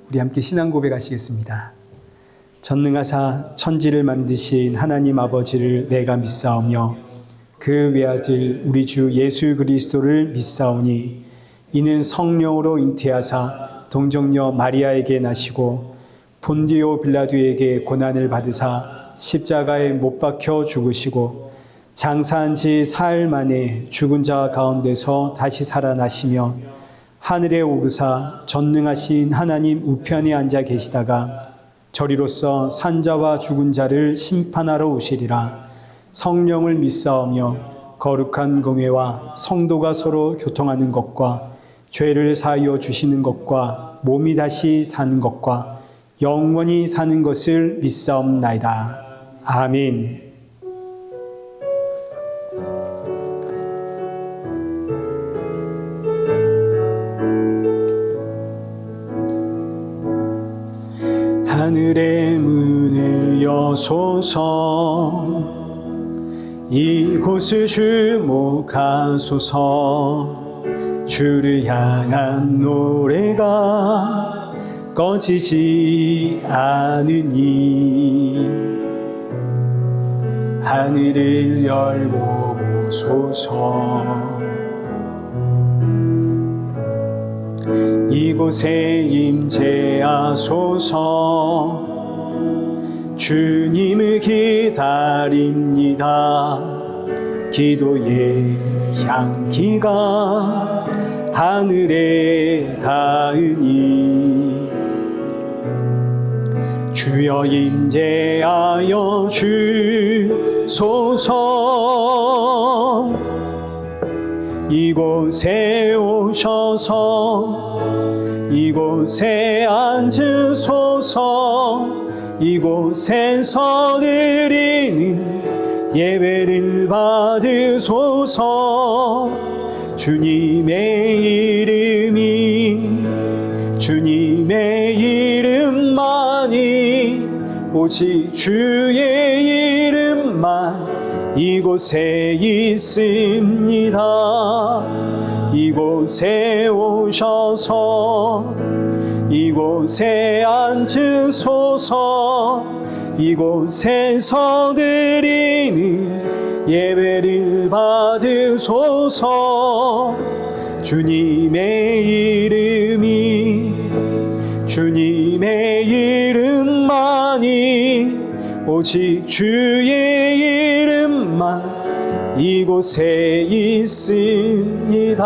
우리 함께 신앙 고백하시겠습니다. 전능하사 천지를 만드신 하나님 아버지를 내가 믿사오며 그 외아들 우리 주 예수 그리스도를 믿사오니 이는 성령으로 잉태하사 동정녀 마리아에게 나시고 본디오 빌라도에게 고난을 받으사 십자가에 못 박혀 죽으시고 장사한 지 사흘 만에 죽은 자 가운데서 다시 살아나시며 하늘에 오르사 전능하신 하나님 우편에 앉아 계시다가 저리로서 산자와 죽은 자를 심판하러 오시리라. 성령을 믿사오며 거룩한 공회와 성도가 서로 교통하는 것과 죄를 사하여 주시는 것과 몸이 다시 사는 것과 영원히 사는 것을 믿사옵나이다. 아멘. 하늘의 문을 여소서 이곳을 주목하소서 주를 향한 노래가 꺼지지 않으니 하늘을 열고 보소서 이곳에 임재하소서 주님을 기다립니다. 기도의 향기가 하늘에 닿으니 주여 임재하여 주소서 이곳에 오셔서 이곳에 앉으소서 이곳에서 드리는 예배를 받으소서 주님의 이름만이 오직 주의 이름만 이곳에 있습니다. 이곳에 오셔서 이곳에 앉으소서 이곳에서 드리는 예배를 받으소서 주님의 이름만이 오직 주의 이름만 이곳에 있습니다.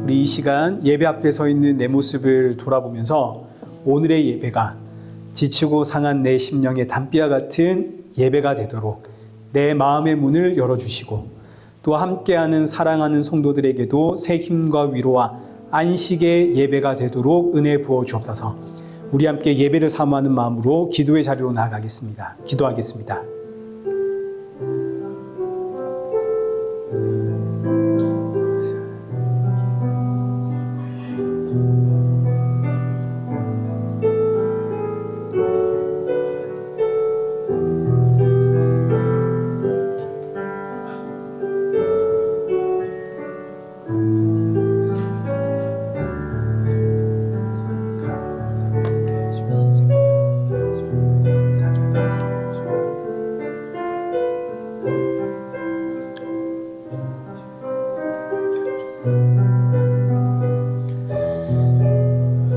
우리 이 시간 예배 앞에 서 있는 내 모습을 돌아보면서 오늘의 예배가 지치고 상한 내 심령의 담비와 같은 예배가 되도록 내 마음의 문을 열어주시고 또 함께하는 사랑하는 성도들에게도 새 힘과 위로와 안식의 예배가 되도록 은혜 부어 주옵소서. 우리 함께 예배를 사모하는 마음으로 기도의 자리로 나아가겠습니다. 기도하겠습니다.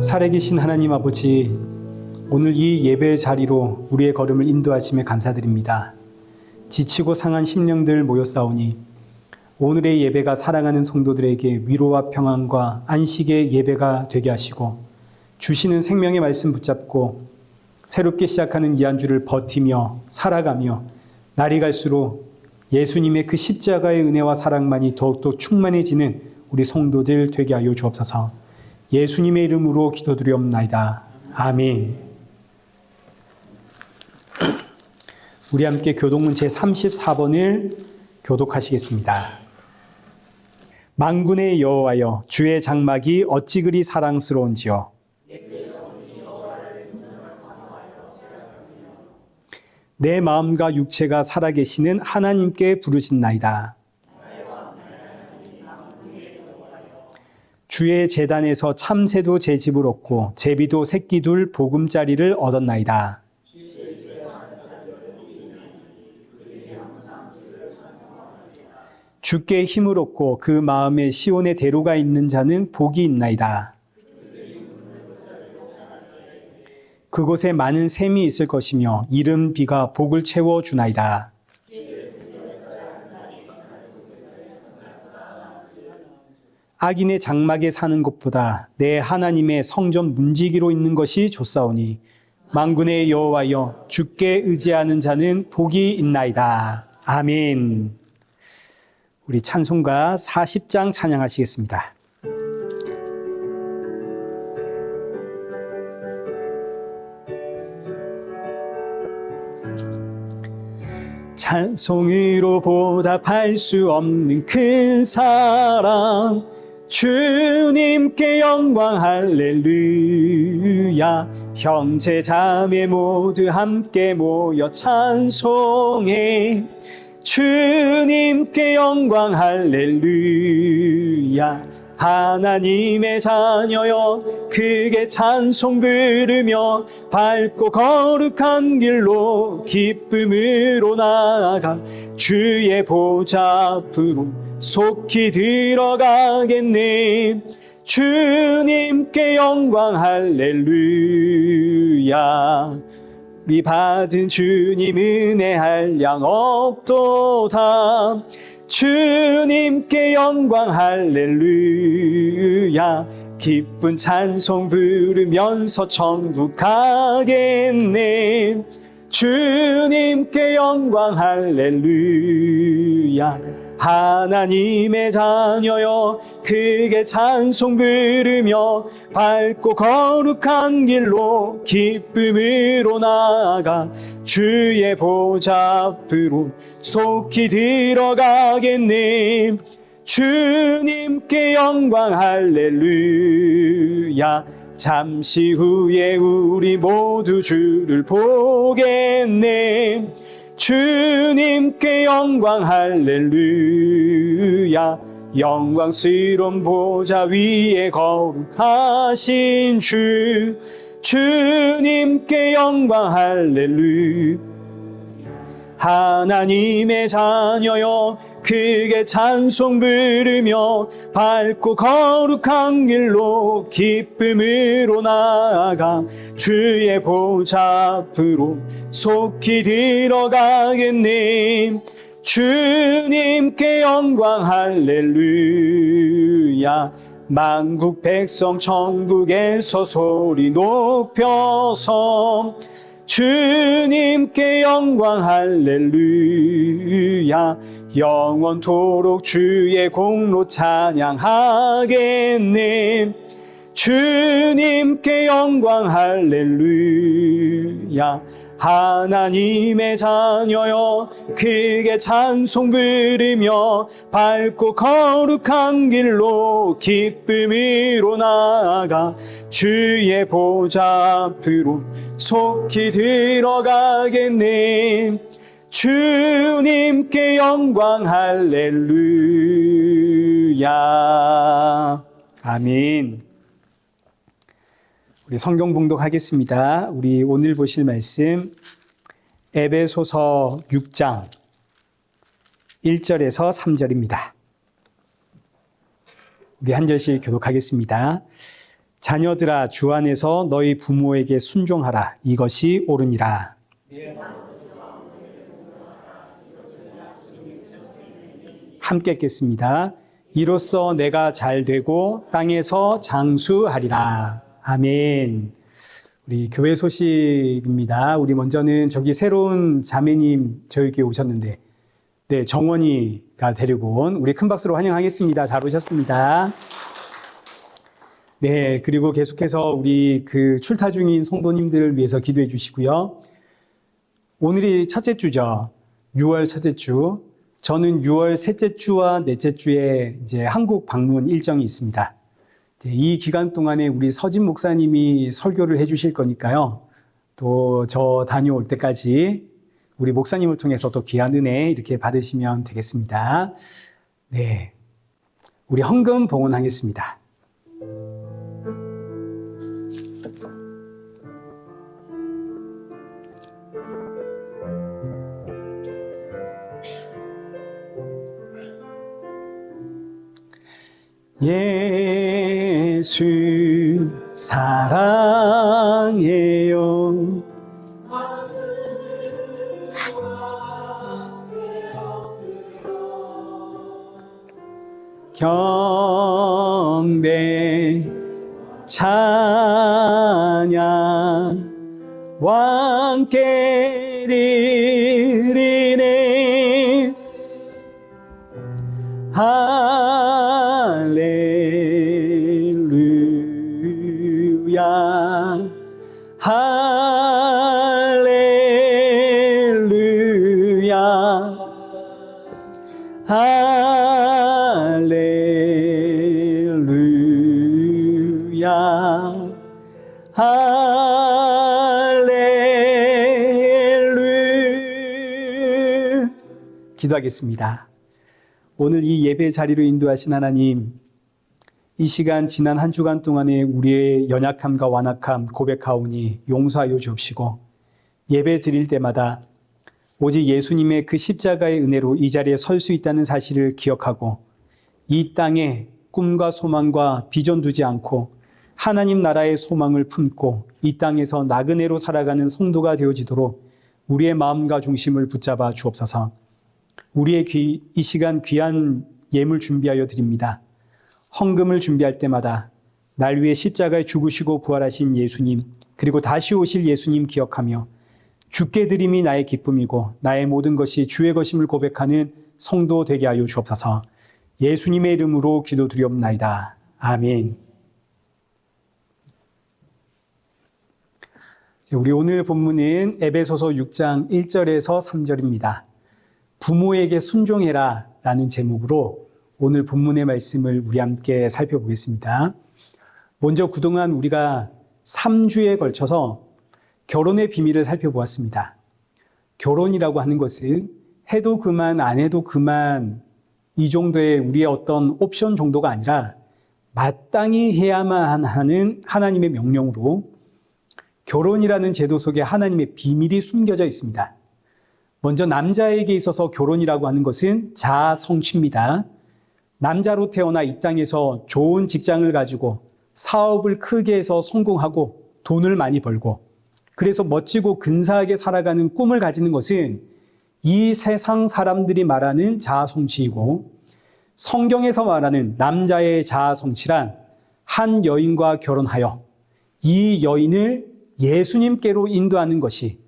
살아계신 하나님 아버지, 오늘 이 예배의 자리로 우리의 걸음을 인도하심에 감사드립니다. 지치고 상한 심령들 모였사오니 오늘의 예배가 사랑하는 성도들에게 위로와 평안과 안식의 예배가 되게 하시고 주시는 생명의 말씀 붙잡고 새롭게 시작하는 이 한 주를 버티며 살아가며 날이 갈수록 예수님의 그 십자가의 은혜와 사랑만이 더욱더 충만해지는 우리 성도들 되게 하여 주옵소서. 예수님의 이름으로 기도드리옵나이다. 아멘. 우리 함께 교독문 제34번을 교독하시겠습니다. 만군의 여호와여, 주의 장막이 어찌 그리 사랑스러운지요. 내 마음과 육체가 살아계시는 하나님께 부르신나이다. 주의 제단에서 참새도 제 집을 얻고 제비도 새끼 둘 보금자리를 얻었나이다. 주께 힘을 얻고 그 마음에 시온의 대로가 있는 자는 복이 있나이다. 그곳에 많은 샘이 있을 것이며 이른 비가 복을 채워주나이다. 악인의 장막에 사는 것보다 내 하나님의 성전 문지기로 있는 것이 좋사오니 만군의 여호와여 주께 의지하는 자는 복이 있나이다. 아멘. 우리 찬송가 40장 찬양하시겠습니다. 찬송으로 보답할 수 없는 큰 사랑 주님께 영광 할렐루야. 형제 자매 모두 함께 모여 찬송해 주님께 영광 할렐루야. 하나님의 자녀여 크게 찬송 부르며 밝고 거룩한 길로 기쁨으로 나아가 주의 보좌 앞으로 속히 들어가겠네. 주님께 영광 할렐루야. 우리 받은 주님 은혜 한량 없도다. 주님께 영광 할렐루야. 기쁜 찬송 부르면서 천국 가겠네. 주님께 영광 할렐루야. 하나님의 자녀여 크게 찬송 부르며 밝고 거룩한 길로 기쁨으로 나아가 주의 보좌 앞으로 속히 들어가겠네. 주님께 영광 할렐루야. 잠시 후에 우리 모두 주를 보겠네. 주님께 영광 할렐루야. 영광스러운 보좌 위에 거룩하신 주 주님께 영광 할렐루야. 하나님의 자녀여 크게 찬송 부르며 밝고 거룩한 길로 기쁨으로 나아가 주의 보좌 앞으로 속히 들어가겠네. 주님께 영광 할렐루야. 만국 백성 천국에서 소리 높여서 주님께 영광 할렐루야. 영원토록 주의 공로 찬양하겠네. 주님께 영광 할렐루야. 하나님의 자녀여 크게 찬송 부르며 밝고 거룩한 길로 기쁨으로 나아가 주의 보좌 앞으로 속히 들어가겠네. 주님께 영광 할렐루야. 아멘. 우리 성경 봉독하겠습니다. 우리 오늘 보실 말씀 에베소서 6장 1절에서 3절입니다. 우리 한 절씩 교독하겠습니다. 자녀들아 주 안에서 너희 부모에게 순종하라. 이것이 옳으니라. 함께 읽겠습니다. 이로써 내가 잘 되고 땅에서 장수하리라. 아멘. 우리 교회 소식입니다. 우리 먼저는 저기 새로운 자매님 저희 교회 오셨는데, 네, 정원이가 데리고 온 우리 큰 박수로 환영하겠습니다. 잘 오셨습니다. 네, 그리고 계속해서 우리 그 출타 중인 성도님들을 위해서 기도해 주시고요. 오늘이 첫째 주죠. 6월 첫째 주. 저는 6월 셋째 주와 넷째 주에 이제 한국 방문 일정이 있습니다. 이 기간 동안에 우리 서진 목사님이 설교를 해 주실 거니까요. 또 저 다녀올 때까지 우리 목사님을 통해서 또 귀한 은혜 이렇게 받으시면 되겠습니다. 네. 우리 헌금 봉헌하겠습니다. 예수 사랑해요. 경배 찬양 왕께 드리네. 할렐루야 할렐루야 할렐루야 할렐루야. 기도하겠습니다. 오늘 이 예배 자리로 인도하신 하나님, 이 시간 지난 한 주간 동안에 우리의 연약함과 완악함 고백하오니 용서하여 주옵시고, 예배 드릴 때마다 오직 예수님의 그 십자가의 은혜로 이 자리에 설 수 있다는 사실을 기억하고, 이 땅에 꿈과 소망과 비전 두지 않고 하나님 나라의 소망을 품고 이 땅에서 나그네로 살아가는 성도가 되어지도록 우리의 마음과 중심을 붙잡아 주옵소서. 우리의 이 시간 귀한 예물 준비하여 드립니다. 헌금을 준비할 때마다 날 위해 십자가에 죽으시고 부활하신 예수님, 그리고 다시 오실 예수님 기억하며 주께 드림이 나의 기쁨이고 나의 모든 것이 주의 것임을 고백하는 성도 되게 하여 주옵소서. 예수님의 이름으로 기도드리옵나이다. 아멘. 우리 오늘 본문은 에베소서 6장 1절에서 3절입니다. 부모에게 순종해라 라는 제목으로 오늘 본문의 말씀을 우리 함께 살펴보겠습니다. 먼저 그동안 우리가 3주에 걸쳐서 결혼의 비밀을 살펴보았습니다. 결혼이라고 하는 것은 해도 그만 안 해도 그만 이 정도의 우리의 어떤 옵션 정도가 아니라 마땅히 해야만 하는 하나님의 명령으로 결혼이라는 제도 속에 하나님의 비밀이 숨겨져 있습니다. 먼저 남자에게 있어서 결혼이라고 하는 것은 자아성취입니다. 남자로 태어나 이 땅에서 좋은 직장을 가지고 사업을 크게 해서 성공하고 돈을 많이 벌고 그래서 멋지고 근사하게 살아가는 꿈을 가지는 것은 이 세상 사람들이 말하는 자아성취이고, 성경에서 말하는 남자의 자아성취란 한 여인과 결혼하여 이 여인을 예수님께로 인도하는 것이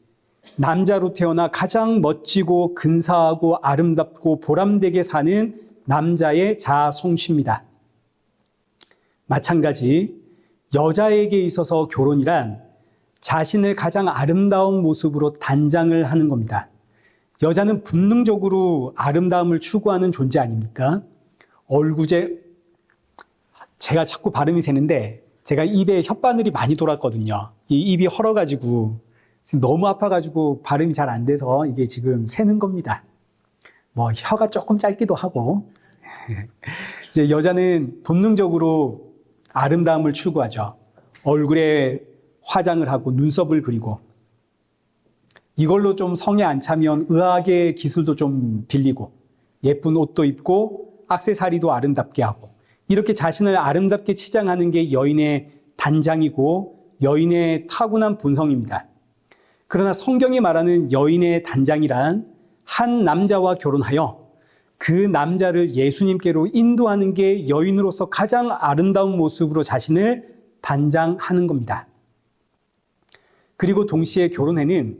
남자로 태어나 가장 멋지고 근사하고 아름답고 보람되게 사는 남자의 자아성취입니다. 마찬가지 여자에게 있어서 결혼이란 자신을 가장 아름다운 모습으로 단장을 하는 겁니다. 여자는 본능적으로 아름다움을 추구하는 존재 아닙니까? 제가 자꾸 발음이 새는데 제가 입에 혓바늘이 많이 돌았거든요. 이 입이 헐어가지고 지금 너무 아파가지고 발음이 잘 안 돼서 이게 지금 새는 겁니다. 뭐 혀가 조금 짧기도 하고 이제 여자는 본능적으로 아름다움을 추구하죠. 얼굴에 화장을 하고 눈썹을 그리고 이걸로 좀 성에 안 차면 의학의 기술도 좀 빌리고 예쁜 옷도 입고 액세서리도 아름답게 하고 이렇게 자신을 아름답게 치장하는 게 여인의 단장이고 여인의 타고난 본성입니다. 그러나 성경이 말하는 여인의 단장이란 한 남자와 결혼하여 그 남자를 예수님께로 인도하는 게 여인으로서 가장 아름다운 모습으로 자신을 단장하는 겁니다. 그리고 동시에 결혼에는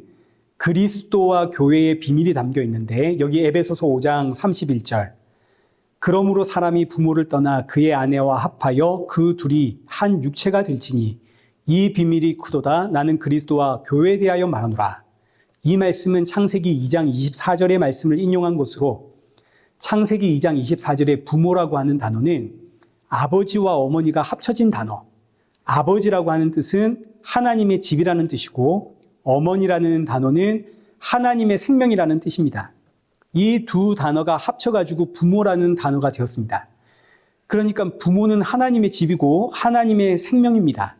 그리스도와 교회의 비밀이 담겨 있는데 여기 에베소서 5장 31절 그러므로 사람이 부모를 떠나 그의 아내와 합하여 그 둘이 한 육체가 될지니 이 비밀이 크도다. 나는 그리스도와 교회에 대하여 말하노라. 이 말씀은 창세기 2장 24절의 말씀을 인용한 것으로 창세기 2장 24절의 부모라고 하는 단어는 아버지와 어머니가 합쳐진 단어. 아버지라고 하는 뜻은 하나님의 집이라는 뜻이고 어머니라는 단어는 하나님의 생명이라는 뜻입니다. 이 두 단어가 합쳐가지고 부모라는 단어가 되었습니다. 그러니까 부모는 하나님의 집이고 하나님의 생명입니다.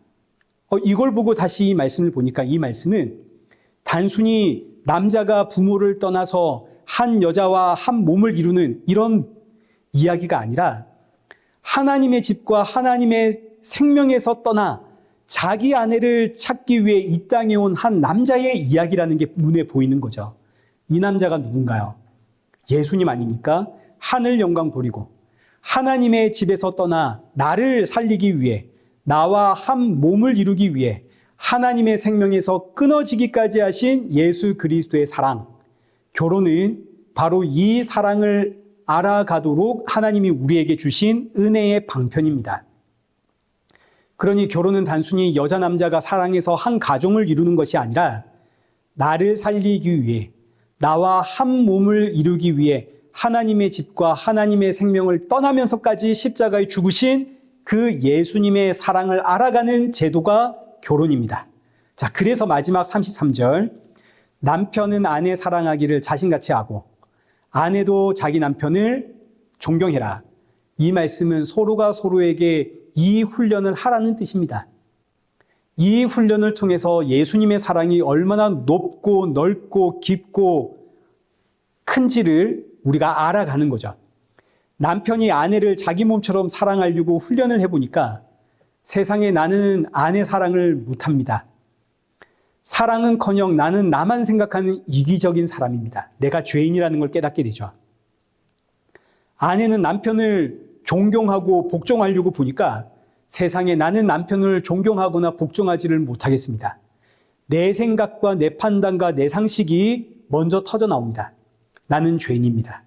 이걸 보고 다시 이 말씀을 보니까 이 말씀은 단순히 남자가 부모를 떠나서 한 여자와 한 몸을 이루는 이런 이야기가 아니라 하나님의 집과 하나님의 생명에서 떠나 자기 아내를 찾기 위해 이 땅에 온 한 남자의 이야기라는 게 눈에 보이는 거죠. 이 남자가 누군가요? 예수님 아닙니까? 하늘 영광 버리고 하나님의 집에서 떠나 나를 살리기 위해, 나와 한 몸을 이루기 위해 하나님의 생명에서 끊어지기까지 하신 예수 그리스도의 사랑. 결혼은 바로 이 사랑을 알아가도록 하나님이 우리에게 주신 은혜의 방편입니다. 그러니 결혼은 단순히 여자 남자가 사랑해서 한 가정을 이루는 것이 아니라 나를 살리기 위해, 나와 한 몸을 이루기 위해 하나님의 집과 하나님의 생명을 떠나면서까지 십자가에 죽으신 그 예수님의 사랑을 알아가는 제도가 결혼입니다. 자, 그래서 마지막 33절, 남편은 아내 사랑하기를 자신같이 하고 아내도 자기 남편을 존경해라. 이 말씀은 서로가 서로에게 이 훈련을 하라는 뜻입니다. 이 훈련을 통해서 예수님의 사랑이 얼마나 높고 넓고 깊고 큰지를 우리가 알아가는 거죠. 남편이 아내를 자기 몸처럼 사랑하려고 훈련을 해보니까 세상에 나는 아내 사랑을 못합니다. 사랑은커녕 나는 나만 생각하는 이기적인 사람입니다. 내가 죄인이라는 걸 깨닫게 되죠. 아내는 남편을 존경하고 복종하려고 보니까 세상에 나는 남편을 존경하거나 복종하지를 못하겠습니다. 내 생각과 내 판단과 내 상식이 먼저 터져 나옵니다. 나는 죄인입니다.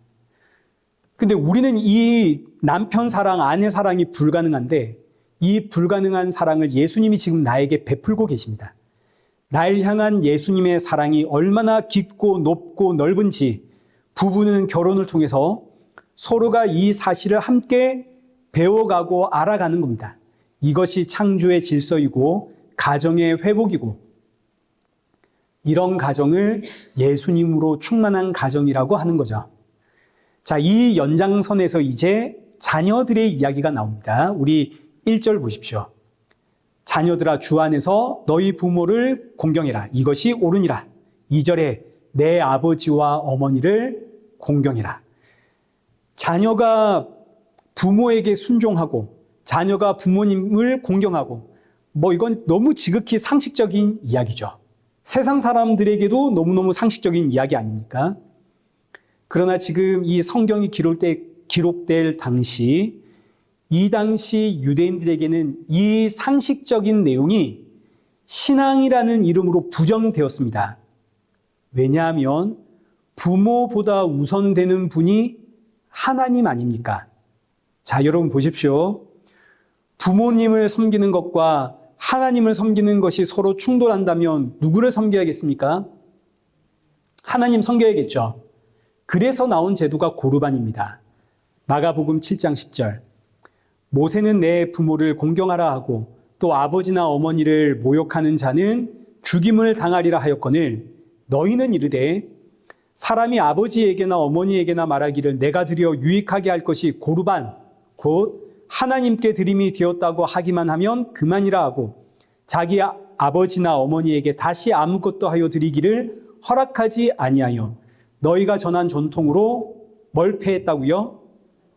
근데 우리는 이 남편 사랑, 아내 사랑이 불가능한데 이 불가능한 사랑을 예수님이 지금 나에게 베풀고 계십니다. 날 향한 예수님의 사랑이 얼마나 깊고 높고 넓은지 부부는 결혼을 통해서 서로가 이 사실을 함께 배워가고 알아가는 겁니다. 이것이 창조의 질서이고 가정의 회복이고 이런 가정을 예수님으로 충만한 가정이라고 하는 거죠. 자, 이 연장선에서 이제 자녀들의 이야기가 나옵니다. 우리 1절 보십시오. 자녀들아 주 안에서 너희 부모를 공경해라. 이것이 옳으니라. 2절에 내 아버지와 어머니를 공경해라. 자녀가 부모에게 순종하고 자녀가 부모님을 공경하고 이건 너무 지극히 상식적인 이야기죠. 세상 사람들에게도 너무너무 상식적인 이야기 아닙니까? 그러나 지금 이 성경이 기록될 당시 이 당시 유대인들에게는 이 상식적인 내용이 신앙이라는 이름으로 부정되었습니다. 왜냐하면 부모보다 우선되는 분이 하나님 아닙니까? 자, 여러분 보십시오. 부모님을 섬기는 것과 하나님을 섬기는 것이 서로 충돌한다면 누구를 섬겨야겠습니까? 하나님 섬겨야겠죠. 그래서 나온 제도가 고르반입니다. 마가복음 7장 10절. 모세는 내 부모를 공경하라 하고 또 아버지나 어머니를 모욕하는 자는 죽임을 당하리라 하였거늘 너희는 이르되 사람이 아버지에게나 어머니에게나 말하기를 내가 드려 유익하게 할 것이 고르반 곧 하나님께 드림이 되었다고 하기만 하면 그만이라 하고 자기 아버지나 어머니에게 다시 아무것도 하여 드리기를 허락하지 아니하여 너희가 전한 전통으로 뭘 폐했다고요?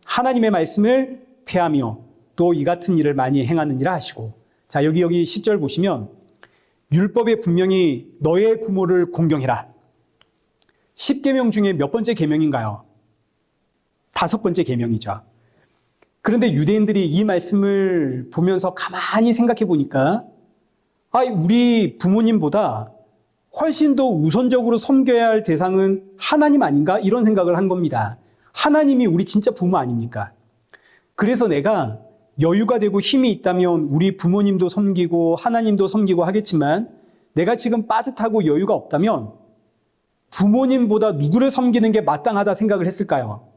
하나님의 말씀을 폐하며 또 이 같은 일을 많이 행하느니라 하시고. 자, 여기 10절 보시면 율법에 분명히 너의 부모를 공경해라. 10계명 중에 몇 번째 계명인가요? 5번째 계명이죠. 그런데 유대인들이 이 말씀을 보면서 가만히 생각해 보니까 우리 부모님보다 훨씬 더 우선적으로 섬겨야 할 대상은 하나님 아닌가? 이런 생각을 한 겁니다. 하나님이 우리 진짜 부모 아닙니까? 그래서 내가 여유가 되고 힘이 있다면 우리 부모님도 섬기고 하나님도 섬기고 하겠지만 내가 지금 빠듯하고 여유가 없다면 부모님보다 누구를 섬기는 게 마땅하다 생각을 했을까요?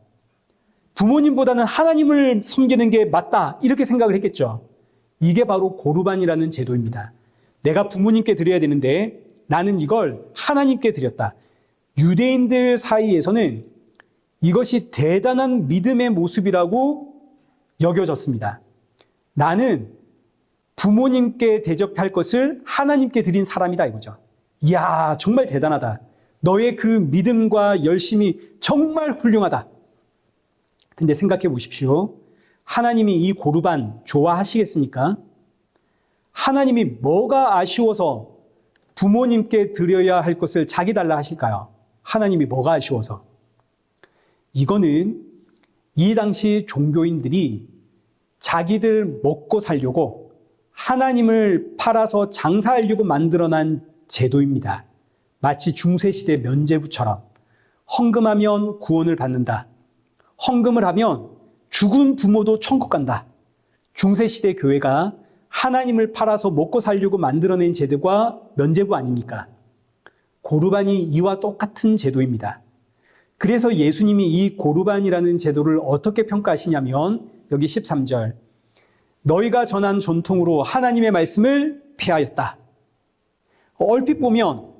부모님보다는 하나님을 섬기는 게 맞다 이렇게 생각을 했겠죠. 이게 바로 고르반이라는 제도입니다. 내가 부모님께 드려야 되는데 나는 이걸 하나님께 드렸다. 유대인들 사이에서는 이것이 대단한 믿음의 모습이라고 여겨졌습니다. 나는 부모님께 대접할 것을 하나님께 드린 사람이다 이거죠. 이야, 정말 대단하다. 너의 그 믿음과 열심이 정말 훌륭하다. 근데 생각해 보십시오. 하나님이 이 고르반 좋아하시겠습니까? 하나님이 뭐가 아쉬워서 부모님께 드려야 할 것을 자기 달라 하실까요? 하나님이 뭐가 아쉬워서? 이거는 이 당시 종교인들이 자기들 먹고 살려고 하나님을 팔아서 장사하려고 만들어난 제도입니다. 마치 중세시대 면죄부처럼 헌금하면 구원을 받는다. 헌금을 하면 죽은 부모도 천국 간다. 중세시대 교회가 하나님을 팔아서 먹고 살려고 만들어낸 제도가 면죄부 아닙니까? 고르반이 이와 똑같은 제도입니다. 그래서 예수님이 이 고르반이라는 제도를 어떻게 평가하시냐면 여기 13절 너희가 전한 전통으로 하나님의 말씀을 폐하였다. 얼핏 보면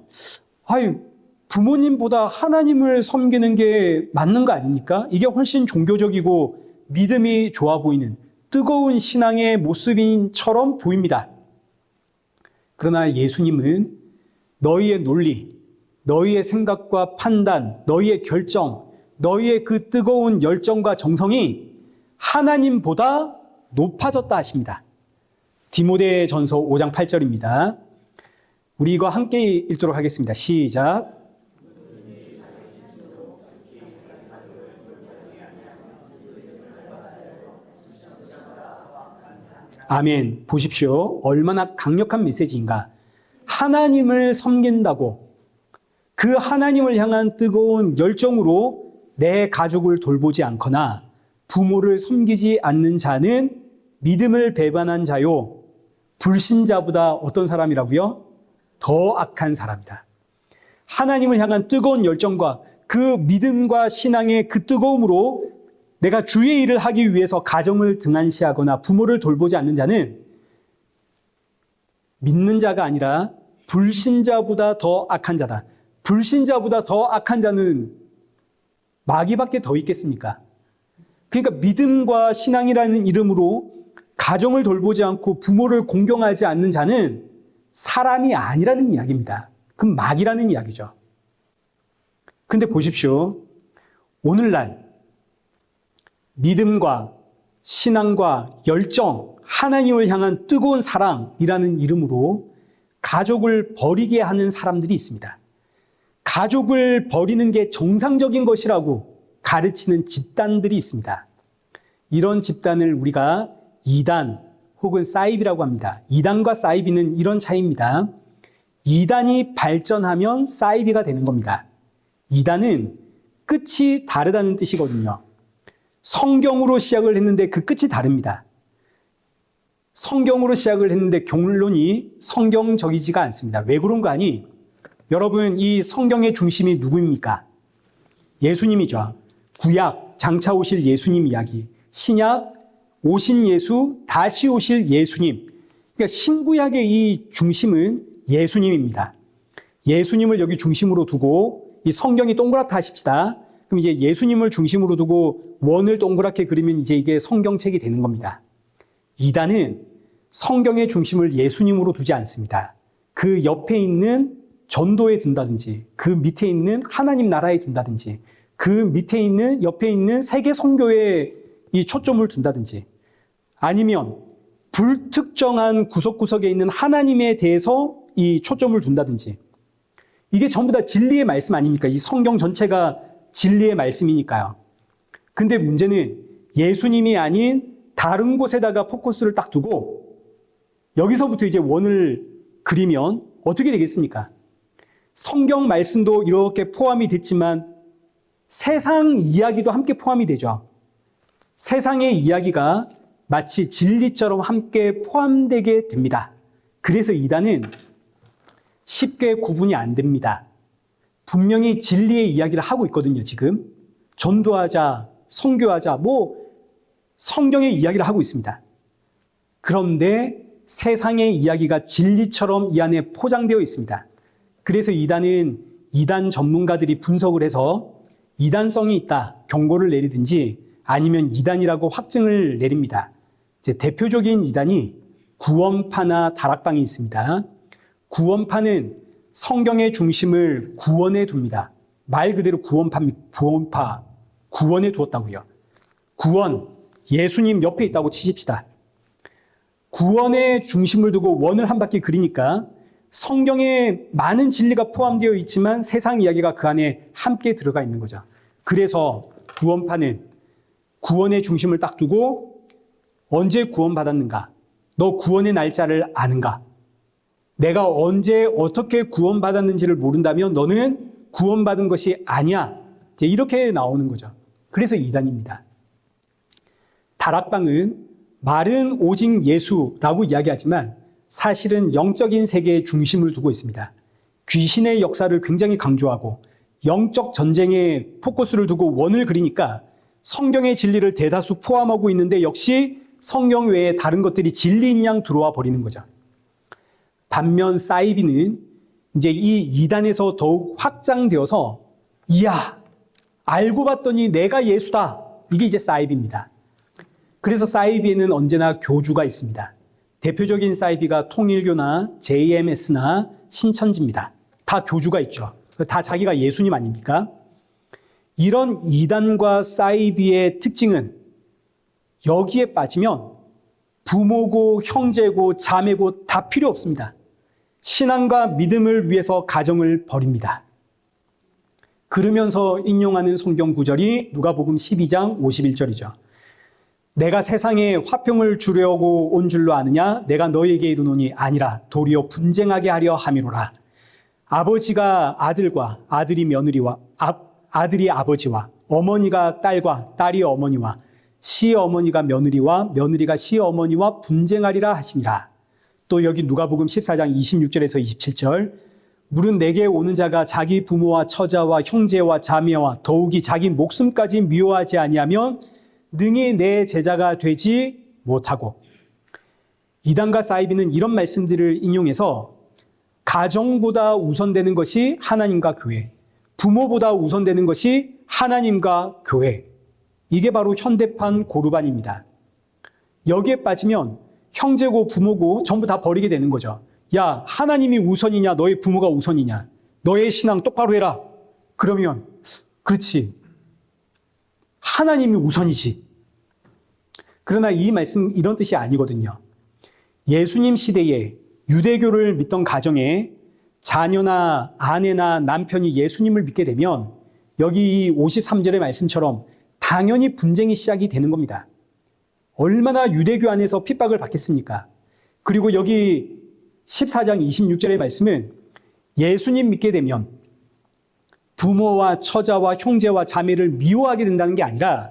부모님보다 하나님을 섬기는 게 맞는 거 아닙니까? 이게 훨씬 종교적이고 믿음이 좋아 보이는 뜨거운 신앙의 모습인처럼 보입니다. 그러나 예수님은 너희의 논리, 너희의 생각과 판단, 너희의 결정, 너희의 그 뜨거운 열정과 정성이 하나님보다 높아졌다 하십니다. 디모데전서 5장 8절입니다. 우리 이거 함께 읽도록 하겠습니다. 시작. 아멘. 보십시오. 얼마나 강력한 메시지인가. 하나님을 섬긴다고 그 하나님을 향한 뜨거운 열정으로 내 가족을 돌보지 않거나 부모를 섬기지 않는 자는 믿음을 배반한 자요. 불신자보다 어떤 사람이라고요? 더 악한 사람이다. 하나님을 향한 뜨거운 열정과 그 믿음과 신앙의 그 뜨거움으로 내가 주의 일을 하기 위해서 가정을 등한시하거나 부모를 돌보지 않는 자는 믿는 자가 아니라 불신자보다 더 악한 자다. 불신자보다 더 악한 자는 마귀밖에 더 있겠습니까? 그러니까 믿음과 신앙이라는 이름으로 가정을 돌보지 않고 부모를 공경하지 않는 자는 사람이 아니라는 이야기입니다. 그럼 마귀라는 이야기죠. 근데 보십시오. 오늘날 믿음과 신앙과 열정, 하나님을 향한 뜨거운 사랑이라는 이름으로 가족을 버리게 하는 사람들이 있습니다. 가족을 버리는 게 정상적인 것이라고 가르치는 집단들이 있습니다. 이런 집단을 우리가 이단 혹은 사이비라고 합니다. 이단과 사이비는 이런 차이입니다. 이단이 발전하면 사이비가 되는 겁니다. 이단은 끝이 다르다는 뜻이거든요. 성경으로 시작을 했는데 그 끝이 다릅니다. 성경으로 시작을 했는데 결론이 성경적이지가 않습니다. 왜 그런가 하니 여러분 이 성경의 중심이 누구입니까? 예수님이죠. 구약 장차 오실 예수님 이야기, 신약 오신 예수 다시 오실 예수님. 그러니까 신구약의 이 중심은 예수님입니다. 예수님을 여기 중심으로 두고 이 성경이 동그랗다 하십시다. 그럼 이제 예수님을 중심으로 두고 원을 동그랗게 그리면 이제 이게 성경책이 되는 겁니다. 이단은 성경의 중심을 예수님으로 두지 않습니다. 그 옆에 있는 전도에 둔다든지 그 밑에 있는 하나님 나라에 둔다든지 그 밑에 있는 옆에 있는 세계 선교에 이 초점을 둔다든지 아니면 불특정한 구석구석에 있는 하나님에 대해서 이 초점을 둔다든지 이게 전부 다 진리의 말씀 아닙니까? 이 성경 전체가 진리의 말씀이니까요. 근데 문제는 예수님이 아닌 다른 곳에다가 포커스를 딱 두고 여기서부터 이제 원을 그리면 어떻게 되겠습니까? 성경 말씀도 이렇게 포함이 됐지만 세상 이야기도 함께 포함이 되죠. 세상의 이야기가 마치 진리처럼 함께 포함되게 됩니다. 그래서 이단은 쉽게 구분이 안 됩니다. 분명히 진리의 이야기를 하고 있거든요, 지금. 전도하자, 선교하자, 성경의 이야기를 하고 있습니다. 그런데 세상의 이야기가 진리처럼 이 안에 포장되어 있습니다. 그래서 이단은 이단 전문가들이 분석을 해서 이단성이 있다, 경고를 내리든지 아니면 이단이라고 확증을 내립니다. 이제 대표적인 이단이 구원파나 다락방이 있습니다. 구원파는 성경의 중심을 구원에 둡니다. 말 그대로 구원파, 구원에 두었다고요. 구원, 예수님 옆에 있다고 치십시다. 구원의 중심을 두고 원을 한 바퀴 그리니까 성경에 많은 진리가 포함되어 있지만 세상 이야기가 그 안에 함께 들어가 있는 거죠. 그래서 구원파는 구원의 중심을 딱 두고 언제 구원받았는가? 너 구원의 날짜를 아는가? 내가 언제 어떻게 구원받았는지를 모른다면 너는 구원받은 것이 아니야. 이제 이렇게 나오는 거죠. 그래서 이단입니다. 다락방은 말은 오직 예수라고 이야기하지만 사실은 영적인 세계의 중심을 두고 있습니다. 귀신의 역사를 굉장히 강조하고 영적 전쟁에 포커스를 두고 원을 그리니까 성경의 진리를 대다수 포함하고 있는데 역시 성경 외에 다른 것들이 진리인 양 들어와 버리는 거죠. 반면 사이비는 이제 이 이단에서 더욱 확장되어서 이야, 알고 봤더니 내가 예수다. 이게 이제 사이비입니다. 그래서 사이비에는 언제나 교주가 있습니다. 대표적인 사이비가 통일교나 JMS나 신천지입니다. 다 교주가 있죠. 다 자기가 예수님 아닙니까? 이런 이단과 사이비의 특징은 여기에 빠지면 부모고 형제고 자매고 다 필요 없습니다. 신앙과 믿음을 위해서 가정을 버립니다. 그러면서 인용하는 성경 구절이 누가복음 12장 51절이죠. 내가 세상에 화평을 주려고 온 줄로 아느냐? 내가 너에게 이르노니 아니라 도리어 분쟁하게 하려 함이로라. 아버지가 아들과 아들이 며느리와 아들이 아버지와 어머니가 딸과 딸이 어머니와 시어머니가 며느리와 며느리가 시어머니와 분쟁하리라 하시니라. 또 여기 누가복음 14장 26절에서 27절 물은 내게 오는 자가 자기 부모와 처자와 형제와 자매와 더욱이 자기 목숨까지 미워하지 아니하면 능히 내 제자가 되지 못하고. 이단과 사이비는 이런 말씀들을 인용해서 가정보다 우선되는 것이 하나님과 교회, 부모보다 우선되는 것이 하나님과 교회, 이게 바로 현대판 고르반입니다. 여기에 빠지면 형제고 부모고 전부 다 버리게 되는 거죠. 야, 하나님이 우선이냐 너의 부모가 우선이냐, 너의 신앙 똑바로 해라. 그러면 그렇지, 하나님이 우선이지. 그러나 이 말씀 이런 뜻이 아니거든요. 예수님 시대에 유대교를 믿던 가정에 자녀나 아내나 남편이 예수님을 믿게 되면 여기 이 53절의 말씀처럼 당연히 분쟁이 시작이 되는 겁니다. 얼마나 유대교 안에서 핍박을 받겠습니까? 그리고 여기 14장 26절의 말씀은 예수님 믿게 되면 부모와 처자와 형제와 자매를 미워하게 된다는 게 아니라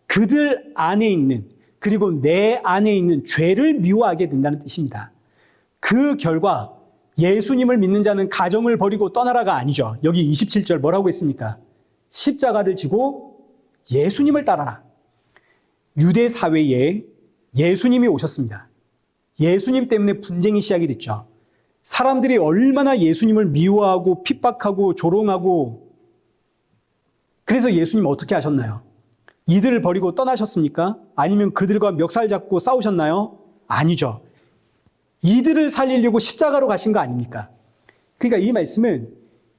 그들 안에 있는, 그리고 내 안에 있는 죄를 미워하게 된다는 뜻입니다. 그 결과 예수님을 믿는 자는 가정을 버리고 떠나라가 아니죠. 여기 27절 뭐라고 했습니까? 십자가를 지고 예수님을 따라라. 유대 사회에 예수님이 오셨습니다. 예수님 때문에 분쟁이 시작이 됐죠. 사람들이 얼마나 예수님을 미워하고 핍박하고 조롱하고, 그래서 예수님 어떻게 하셨나요? 이들을 버리고 떠나셨습니까? 아니면 그들과 멱살 잡고 싸우셨나요? 아니죠. 이들을 살리려고 십자가로 가신 거 아닙니까? 그러니까 이 말씀은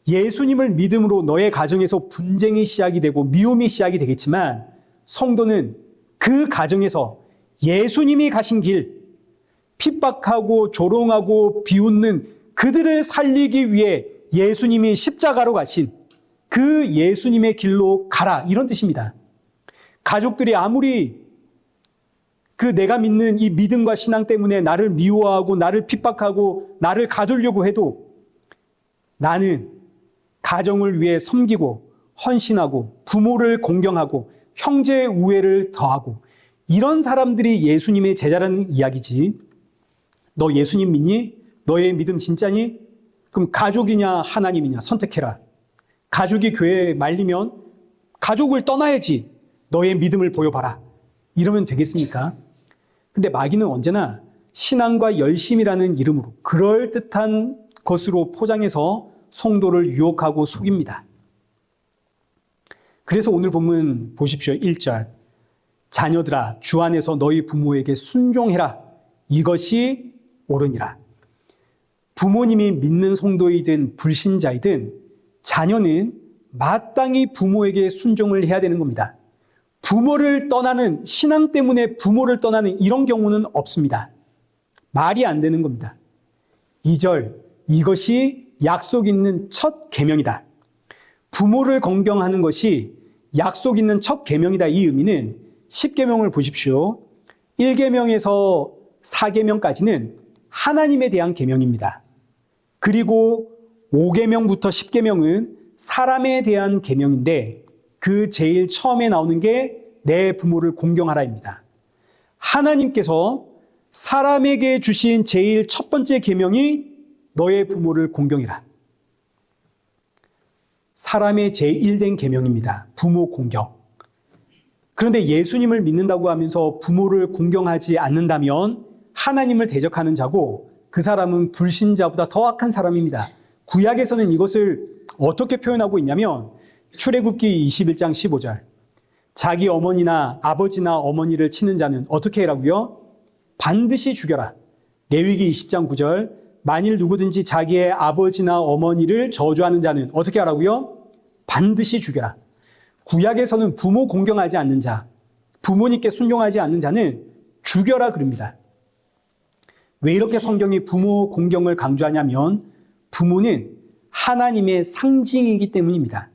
예수님을 믿음으로 너의 가정에서 분쟁이 시작이 되고 미움이 시작이 되겠지만 성도는 그 가정에서 예수님이 가신 길, 핍박하고 조롱하고 비웃는 그들을 살리기 위해 예수님이 십자가로 가신 그 예수님의 길로 가라, 이런 뜻입니다. 가족들이 아무리 내가 믿는 이 믿음과 신앙 때문에 나를 미워하고 나를 핍박하고 나를 가두려고 해도 나는 가정을 위해 섬기고 헌신하고 부모를 공경하고 형제의 우애를 더하고, 이런 사람들이 예수님의 제자라는 이야기지. 너 예수님 믿니? 너의 믿음 진짜니? 그럼 가족이냐 하나님이냐 선택해라. 가족이 교회에 말리면 가족을 떠나야지. 너의 믿음을 보여봐라. 이러면 되겠습니까? 근데 마귀는 언제나 신앙과 열심이라는 이름으로 그럴듯한 것으로 포장해서 성도를 유혹하고 속입니다. 그래서 오늘 본문 보십시오. 1절. 자녀들아, 주 안에서 너희 부모에게 순종해라. 이것이 옳으니라. 부모님이 믿는 성도이든 불신자이든 자녀는 마땅히 부모에게 순종을 해야 되는 겁니다. 부모를 떠나는, 신앙 때문에 부모를 떠나는 이런 경우는 없습니다. 말이 안 되는 겁니다. 2절, 이것이 약속 있는 첫 계명이다. 부모를 공경하는 것이 약속 있는 첫 계명이다. 이 의미는 10계명을 보십시오. 1계명에서 4계명까지는 하나님에 대한 계명입니다. 그리고 5계명부터 10계명은 사람에 대한 계명인데 그 제일 처음에 나오는 게 내 부모를 공경하라입니다. 하나님께서 사람에게 주신 제일 첫 번째 계명이 너의 부모를 공경해라. 사람의 제1된 계명입니다. 부모 공경. 그런데 예수님을 믿는다고 하면서 부모를 공경하지 않는다면 하나님을 대적하는 자고 그 사람은 불신자보다 더 악한 사람입니다. 구약에서는 이것을 어떻게 표현하고 있냐면 출애굽기 21장 15절. 자기 어머니나 아버지나 어머니를 치는 자는 어떻게 해라고요? 반드시 죽여라. 레위기 20장 9절. 만일 누구든지 자기의 아버지나 어머니를 저주하는 자는 어떻게 하라고요? 반드시 죽여라. 구약에서는 부모 공경하지 않는 자, 부모님께 순종하지 않는 자는 죽여라 그럽니다. 왜 이렇게 성경이 부모 공경을 강조하냐면 부모는 하나님의 상징이기 때문입니다.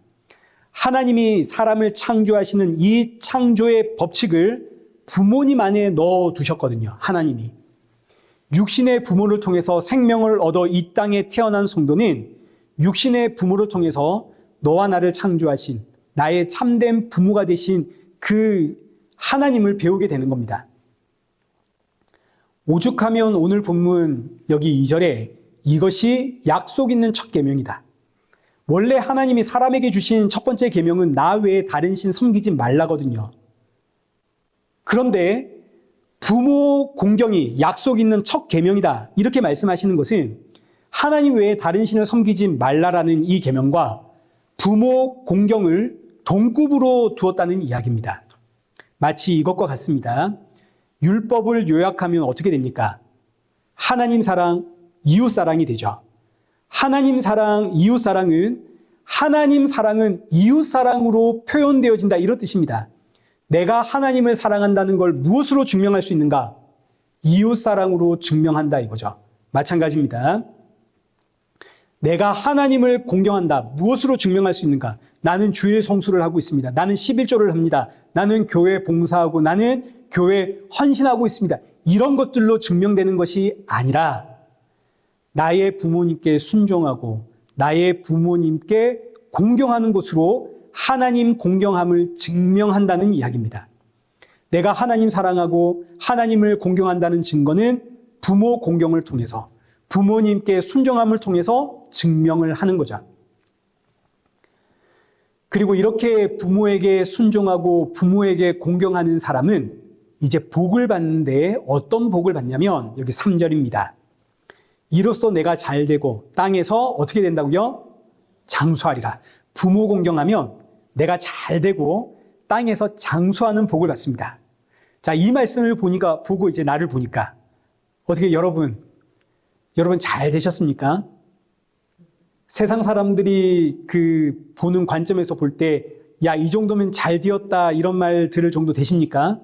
하나님이 사람을 창조하시는 이 창조의 법칙을 부모님 안에 넣어두셨거든요. 하나님이. 육신의 부모를 통해서 생명을 얻어 이 땅에 태어난 성도는 육신의 부모를 통해서 너와 나를 창조하신 나의 참된 부모가 되신 그 하나님을 배우게 되는 겁니다. 오죽하면 오늘 본문 여기 2절에 이것이 약속 있는 첫 계명이다. 원래 하나님이 사람에게 주신 첫 번째 계명은 나 외에 다른 신 섬기지 말라거든요. 그런데 부모 공경이 약속 있는 첫 계명이다. 이렇게 말씀하시는 것은 하나님 외에 다른 신을 섬기지 말라라는 이 계명과 부모 공경을 동급으로 두었다는 이야기입니다. 마치 이것과 같습니다. 율법을 요약하면 어떻게 됩니까? 하나님 사랑, 이웃 사랑이 되죠. 하나님 사랑, 이웃 사랑은 하나님 사랑은 이웃 사랑으로 표현되어진다 이런 뜻입니다. 내가 하나님을 사랑한다는 걸 무엇으로 증명할 수 있는가? 이웃 사랑으로 증명한다 이거죠. 마찬가지입니다. 내가 하나님을 공경한다. 무엇으로 증명할 수 있는가? 나는 주일 성수를 하고 있습니다. 나는 11조를 합니다. 나는 교회 봉사하고 나는 교회 헌신하고 있습니다. 이런 것들로 증명되는 것이 아니라 나의 부모님께 순종하고 나의 부모님께 공경하는 것으로 하나님 공경함을 증명한다는 이야기입니다. 내가 하나님 사랑하고 하나님을 공경한다는 증거는 부모 공경을 통해서 부모님께 순종함을 통해서 증명을 하는 거죠. 그리고 이렇게 부모에게 순종하고 부모에게 공경하는 사람은 이제 복을 받는데 어떤 복을 받냐면 여기 3절입니다. 이로써 내가 잘되고 땅에서 어떻게 된다고요? 장수하리라. 부모 공경하면 내가 잘되고 땅에서 장수하는 복을 받습니다. 자, 이 말씀을 보고 이제 나를 보니까 어떻게 여러분 잘 되셨습니까? 세상 사람들이 그 보는 관점에서 볼 때 야, 이 정도면 잘 되었다 이런 말 들을 정도 되십니까?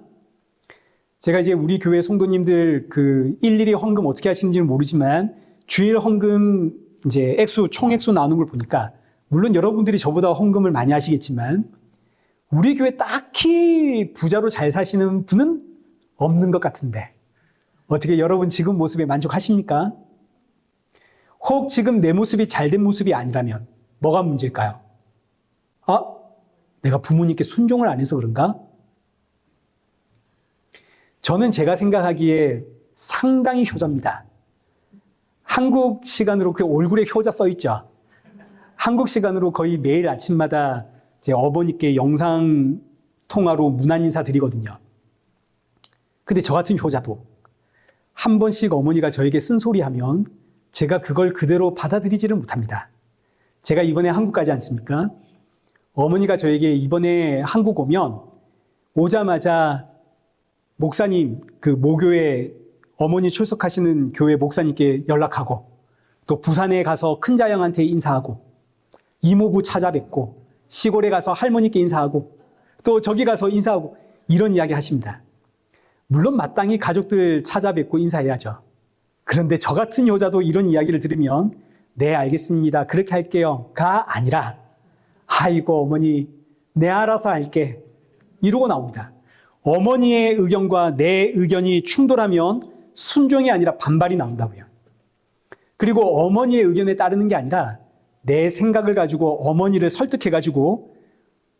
제가 이제 우리 교회 성도님들 그 일일이 헌금 어떻게 하시는지는 모르지만 주일 헌금 이제 총액수 나오는 걸 보니까 물론 여러분들이 저보다 헌금을 많이 하시겠지만 우리 교회 딱히 부자로 잘 사시는 분은 없는 것 같은데 어떻게 여러분 지금 모습에 만족하십니까? 혹 지금 내 모습이 잘된 모습이 아니라면 뭐가 문제일까요? 내가 부모님께 순종을 안 해서 그런가? 저는 제가 생각하기에 상당히 효자입니다. 한국 시간으로 그 얼굴에 효자 써 있죠. 한국 시간으로 거의 매일 아침마다 제 어머니께 영상 통화로 문안 인사 드리거든요. 근데 저 같은 효자도 한 번씩 어머니가 저에게 쓴소리하면 제가 그걸 그대로 받아들이지를 못합니다. 제가 이번에 한국 가지 않습니까? 어머니가 저에게 이번에 한국 오면 오자마자 목사님, 그 모교회 어머니 출석하시는 교회 목사님께 연락하고 또 부산에 가서 큰자형한테 인사하고 이모부 찾아뵙고 시골에 가서 할머니께 인사하고 또 저기 가서 인사하고 이런 이야기 하십니다. 물론 마땅히 가족들 찾아뵙고 인사해야죠. 그런데 저 같은 여자도 이런 이야기를 들으면 네, 알겠습니다. 그렇게 할게요가 아니라 아이고 어머니 내 알아서 할게 이러고 나옵니다. 어머니의 의견과 내 의견이 충돌하면 순종이 아니라 반발이 나온다고요. 그리고 어머니의 의견에 따르는 게 아니라 내 생각을 가지고 어머니를 설득해가지고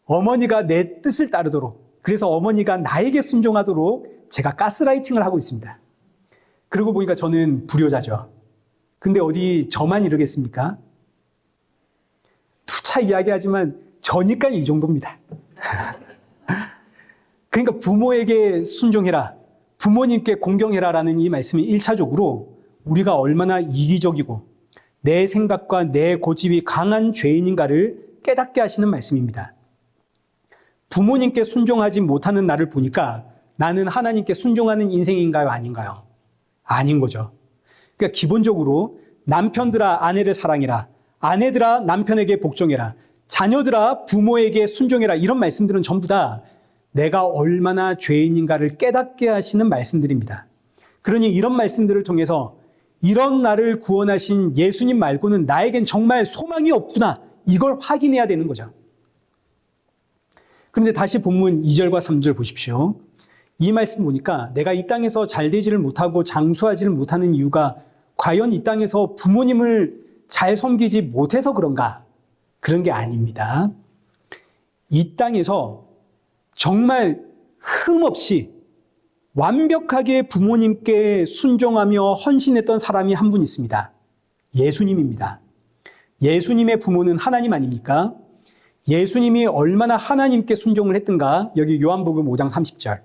어머니가 내 뜻을 따르도록, 그래서 어머니가 나에게 순종하도록 제가 가스라이팅을 하고 있습니다. 그러고 보니까 저는 불효자죠. 근데 어디 저만 이러겠습니까? 투차 이야기하지만 저니까 이 정도입니다. 그러니까 부모에게 순종해라, 부모님께 공경해라라는 이 말씀이 1차적으로 우리가 얼마나 이기적이고 내 생각과 내 고집이 강한 죄인인가를 깨닫게 하시는 말씀입니다. 부모님께 순종하지 못하는 나를 보니까 나는 하나님께 순종하는 인생인가요? 아닌가요? 아닌 거죠. 그러니까 기본적으로 남편들아 아내를 사랑해라, 아내들아 남편에게 복종해라, 자녀들아 부모에게 순종해라, 이런 말씀들은 전부 다 내가 얼마나 죄인인가를 깨닫게 하시는 말씀들입니다. 그러니 이런 말씀들을 통해서 이런 나를 구원하신 예수님 말고는 나에겐 정말 소망이 없구나, 이걸 확인해야 되는 거죠. 그런데 다시 본문 2절과 3절 보십시오. 이 말씀 보니까 내가 이 땅에서 잘 되지를 못하고 장수하지를 못하는 이유가 과연 이 땅에서 부모님을 잘 섬기지 못해서 그런가? 그런 게 아닙니다. 이 땅에서 정말 흠없이 완벽하게 부모님께 순종하며 헌신했던 사람이 한 분 있습니다. 예수님입니다. 예수님의 부모는 하나님 아닙니까? 예수님이 얼마나 하나님께 순종을 했던가? 여기 요한복음 5장 30절.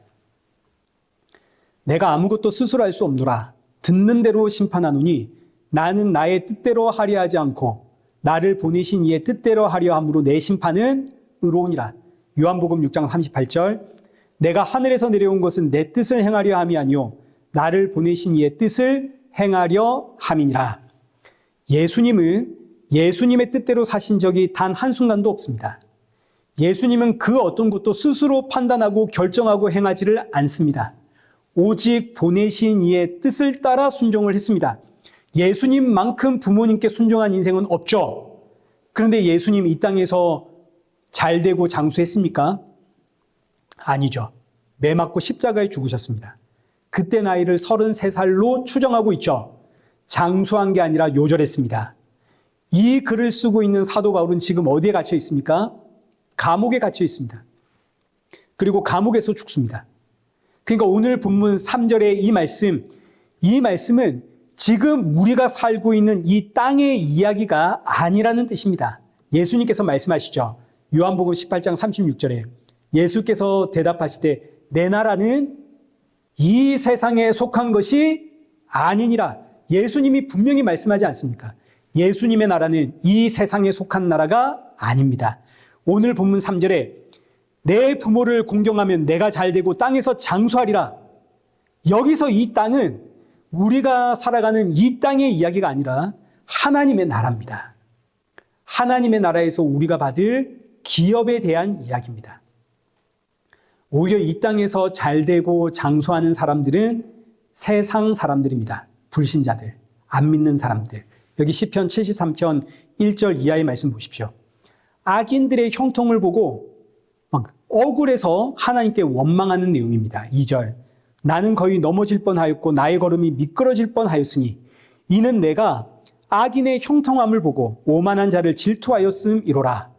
내가 아무것도 스스로 할 수 없노라. 듣는 대로 심판하노니 나는 나의 뜻대로 하려 하지 않고 나를 보내신 이의 뜻대로 하려 함으로 내 심판은 의로우니라. 요한복음 6장 38절. 내가 하늘에서 내려온 것은 내 뜻을 행하려 함이 아니요 나를 보내신 이의 뜻을 행하려 함이니라. 예수님은 예수님의 뜻대로 사신 적이 단 한순간도 없습니다. 예수님은 그 어떤 것도 스스로 판단하고 결정하고 행하지를 않습니다. 오직 보내신 이의 뜻을 따라 순종을 했습니다. 예수님만큼 부모님께 순종한 인생은 없죠. 그런데 예수님 이 땅에서 잘 되고 장수했습니까? 아니죠. 매 맞고 십자가에 죽으셨습니다. 그때 나이를 33살로 추정하고 있죠. 장수한 게 아니라 요절했습니다. 이 글을 쓰고 있는 사도 바울은 지금 어디에 갇혀 있습니까? 감옥에 갇혀 있습니다. 그리고 감옥에서 죽습니다. 그러니까 오늘 본문 3절의 이 말씀은 지금 우리가 살고 있는 이 땅의 이야기가 아니라는 뜻입니다. 예수님께서 말씀하시죠. 요한복음 18장 36절에 예수께서 대답하시되 내 나라는 이 세상에 속한 것이 아니니라. 예수님이 분명히 말씀하지 않습니까? 예수님의 나라는 이 세상에 속한 나라가 아닙니다. 오늘 본문 3절에 내 부모를 공경하면 내가 잘되고 땅에서 장수하리라. 여기서 이 땅은 우리가 살아가는 이 땅의 이야기가 아니라 하나님의 나라입니다. 하나님의 나라에서 우리가 받을 기업에 대한 이야기입니다. 오히려 이 땅에서 잘되고 장수하는 사람들은 세상 사람들입니다. 불신자들, 안 믿는 사람들. 여기 시편 73편 1절 이하의 말씀 보십시오. 악인들의 형통을 보고 막 억울해서 하나님께 원망하는 내용입니다. 2절. 나는 거의 넘어질 뻔하였고 나의 걸음이 미끄러질 뻔하였으니 이는 내가 악인의 형통함을 보고 오만한 자를 질투하였음이로라.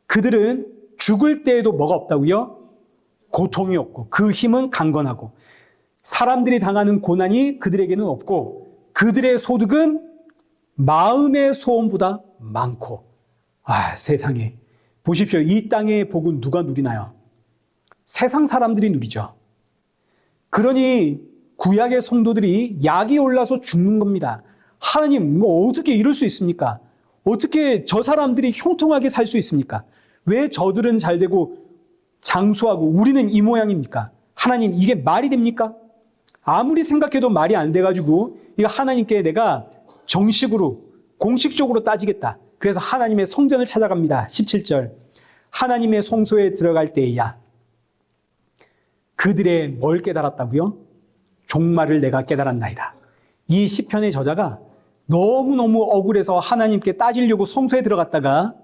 그들은 죽을 때에도 뭐가 없다고요? 고통이 없고 그 힘은 강건하고 사람들이 당하는 고난이 그들에게는 없고 그들의 소득은 마음의 소원보다 많고. 세상에 보십시오. 이 땅의 복은 누가 누리나요? 세상 사람들이 누리죠. 그러니 구약의 성도들이 약이 올라서 죽는 겁니다. 하나님 어떻게 이럴 수 있습니까? 어떻게 저 사람들이 형통하게 살 수 있습니까? 왜 저들은 잘 되고 장수하고 우리는 이 모양입니까? 하나님 이게 말이 됩니까? 아무리 생각해도 말이 안 돼가지고 이거 하나님께 내가 정식으로 공식적으로 따지겠다. 그래서 하나님의 성전을 찾아갑니다. 17절. 하나님의 성소에 들어갈 때야 그들의 뭘 깨달았다고요? 종말을 내가 깨달았나이다. 이 시편의 저자가 너무너무 억울해서 하나님께 따지려고 성소에 들어갔다가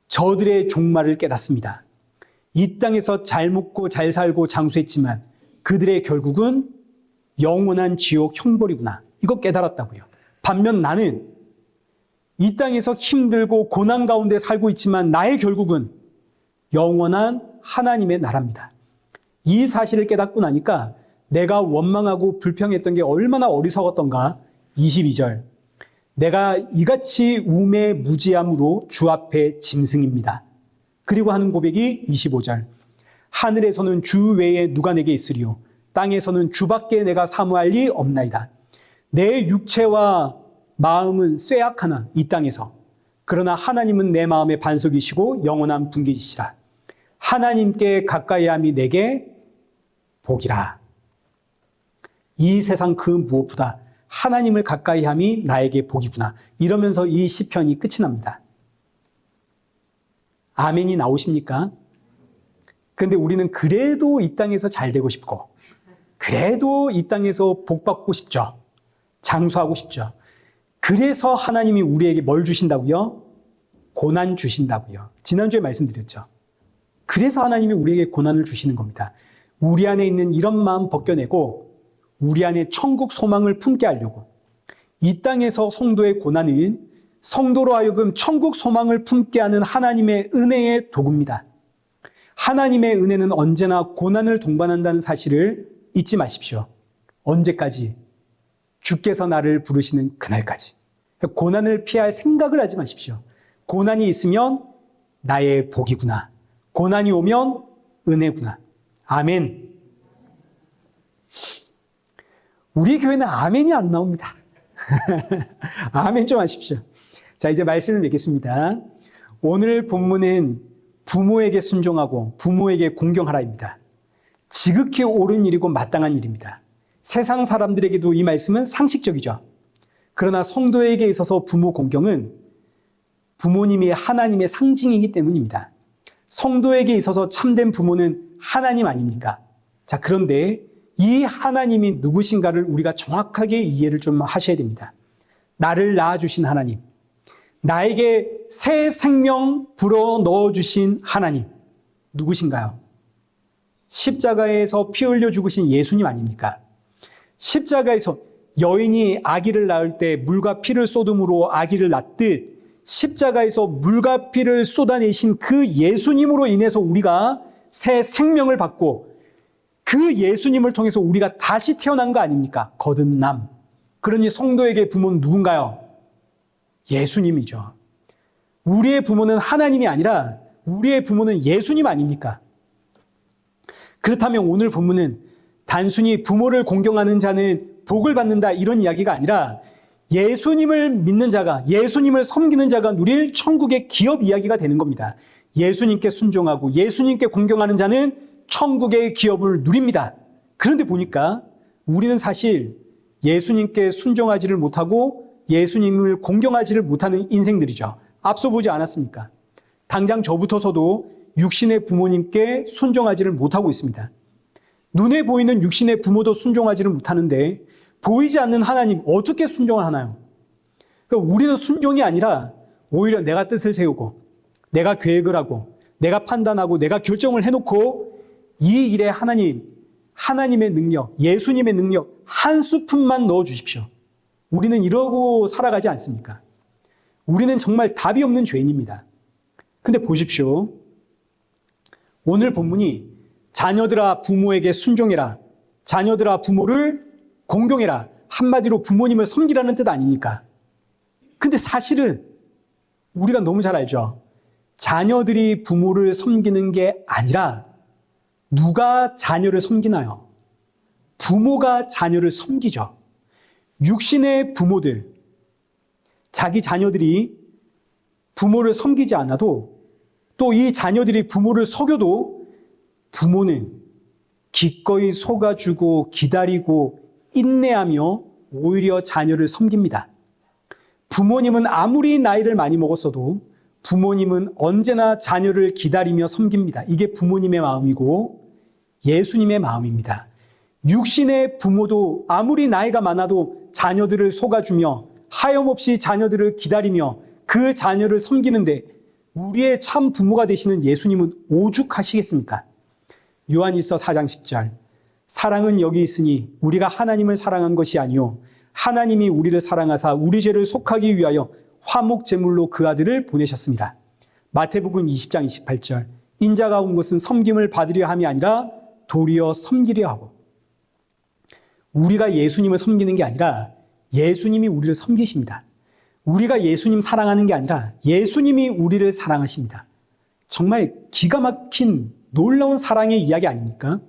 저들의 종말을 깨닫습니다. 이 땅에서 잘 먹고 잘 살고 장수했지만 그들의 결국은 영원한 지옥 형벌이구나. 이거 깨달았다고요. 반면 나는 이 땅에서 힘들고 고난 가운데 살고 있지만 나의 결국은 영원한 하나님의 나라입니다. 이 사실을 깨닫고 나니까 내가 원망하고 불평했던 게 얼마나 어리석었던가. 22절. 내가 이같이 우매무지함으로 주 앞에 짐승입니다. 그리고 하는 고백이 25절. 하늘에서는 주 외에 누가 내게 있으리요. 땅에서는 주밖에 내가 사모할 리 없나이다. 내 육체와 마음은 쇠약하나 이 땅에서. 그러나 하나님은 내 마음의 반석이시고 영원한 분깃이시라. 하나님께 가까이함이 내게 복이라. 이 세상 그 무엇보다 하나님을 가까이함이 나에게 복이구나. 이러면서 이 시편이 끝이 납니다. 아멘이 나오십니까? 그런데 우리는 그래도 이 땅에서 잘 되고 싶고, 그래도 이 땅에서 복 받고 싶죠. 장수하고 싶죠. 그래서 하나님이 우리에게 뭘 주신다고요? 고난 주신다고요. 지난주에 말씀드렸죠. 그래서 하나님이 우리에게 고난을 주시는 겁니다. 우리 안에 있는 이런 마음 벗겨내고 우리 안에 천국 소망을 품게 하려고. 이 땅에서 성도의 고난은 성도로 하여금 천국 소망을 품게 하는 하나님의 은혜의 도구입니다. 하나님의 은혜는 언제나 고난을 동반한다는 사실을 잊지 마십시오. 언제까지? 주께서 나를 부르시는 그날까지. 고난을 피할 생각을 하지 마십시오. 고난이 있으면 나의 복이구나. 고난이 오면 은혜구나. 아멘. 우리 교회는 아멘이 안 나옵니다. 아멘 좀 하십시오. 자, 이제 말씀을 맺겠습니다. 오늘 본문은 부모에게 순종하고 부모에게 공경하라입니다. 지극히 옳은 일이고 마땅한 일입니다. 세상 사람들에게도 이 말씀은 상식적이죠. 그러나 성도에게 있어서 부모 공경은 부모님이 하나님의 상징이기 때문입니다. 성도에게 있어서 참된 부모는 하나님 아닙니까? 자, 그런데 이 하나님이 누구신가를 우리가 정확하게 이해를 좀 하셔야 됩니다. 나를 낳아주신 하나님, 나에게 새 생명 불어 넣어주신 하나님, 누구신가요? 십자가에서 피 흘려 죽으신 예수님 아닙니까? 십자가에서 여인이 아기를 낳을 때 물과 피를 쏟음으로 아기를 낳듯 십자가에서 물과 피를 쏟아내신 그 예수님으로 인해서 우리가 새 생명을 받고 그 예수님을 통해서 우리가 다시 태어난 거 아닙니까? 거듭남. 그러니 성도에게 부모는 누군가요? 예수님이죠. 우리의 부모는 하나님이 아니라 우리의 부모는 예수님 아닙니까? 그렇다면 오늘 본문은 단순히 부모를 공경하는 자는 복을 받는다 이런 이야기가 아니라 예수님을 믿는 자가, 예수님을 섬기는 자가 누릴 천국의 기업 이야기가 되는 겁니다. 예수님께 순종하고 예수님께 공경하는 자는 천국의 기업을 누립니다. 그런데 보니까 우리는 사실 예수님께 순종하지를 못하고 예수님을 공경하지를 못하는 인생들이죠. 앞서 보지 않았습니까? 당장 저부터서도 육신의 부모님께 순종하지를 못하고 있습니다. 눈에 보이는 육신의 부모도 순종하지를 못하는데 보이지 않는 하나님 어떻게 순종을 하나요? 그러니까 우리는 순종이 아니라 오히려 내가 뜻을 세우고 내가 계획을 하고 내가 판단하고 내가 결정을 해놓고 이 일에 하나님의 능력, 예수님의 능력 한 스푼만 넣어주십시오. 우리는 이러고 살아가지 않습니까? 우리는 정말 답이 없는 죄인입니다. 근데 보십시오. 오늘 본문이 자녀들아 부모에게 순종해라. 자녀들아 부모를 공경해라. 한마디로 부모님을 섬기라는 뜻 아닙니까? 근데 사실은 우리가 너무 잘 알죠. 자녀들이 부모를 섬기는 게 아니라 누가 자녀를 섬기나요? 부모가 자녀를 섬기죠. 육신의 부모들, 자기 자녀들이 부모를 섬기지 않아도 또 이 자녀들이 부모를 속여도 부모는 기꺼이 속아주고 기다리고 인내하며 오히려 자녀를 섬깁니다. 부모님은 아무리 나이를 많이 먹었어도 부모님은 언제나 자녀를 기다리며 섬깁니다. 이게 부모님의 마음이고 예수님의 마음입니다. 육신의 부모도 아무리 나이가 많아도 자녀들을 속아주며 하염없이 자녀들을 기다리며 그 자녀를 섬기는데 우리의 참 부모가 되시는 예수님은 오죽하시겠습니까? 요한일서 4장 10절 사랑은 여기 있으니 우리가 하나님을 사랑한 것이 아니요 하나님이 우리를 사랑하사 우리 죄를 속하기 위하여 화목 제물로 그 아들을 보내셨습니다. 마태복음 20장 28절 인자가 온 것은 섬김을 받으려 함이 아니라 도리어 섬기려 하고 우리가 예수님을 섬기는 게 아니라 예수님이 우리를 섬기십니다. 우리가 예수님 사랑하는 게 아니라 예수님이 우리를 사랑하십니다. 정말 기가 막힌 놀라운 사랑의 이야기 아닙니까?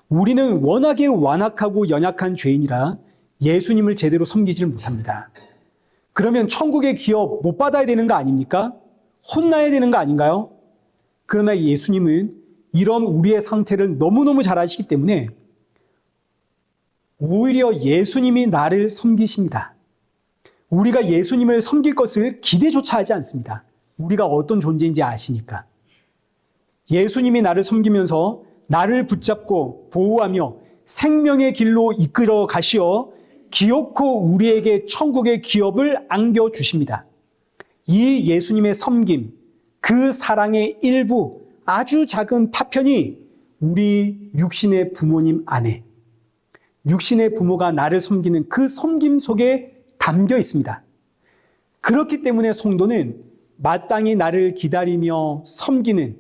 우리는 워낙에 완악하고 연약한 죄인이라 예수님을 제대로 섬기지를 못합니다. 그러면 천국의 기업 못 받아야 되는 거 아닙니까? 혼나야 되는 거 아닌가요? 그러나 예수님은 이런 우리의 상태를 너무너무 잘 아시기 때문에 오히려 예수님이 나를 섬기십니다. 우리가 예수님을 섬길 것을 기대조차 하지 않습니다. 우리가 어떤 존재인지 아시니까. 예수님이 나를 섬기면서 나를 붙잡고 보호하며 생명의 길로 이끌어 가시어 기어코 우리에게 천국의 기업을 안겨주십니다. 이 예수님의 섬김, 그 사랑의 일부, 아주 작은 파편이 우리 육신의 부모님 안에, 육신의 부모가 나를 섬기는 그 섬김 속에 담겨 있습니다. 그렇기 때문에 성도는 마땅히 나를 기다리며 섬기는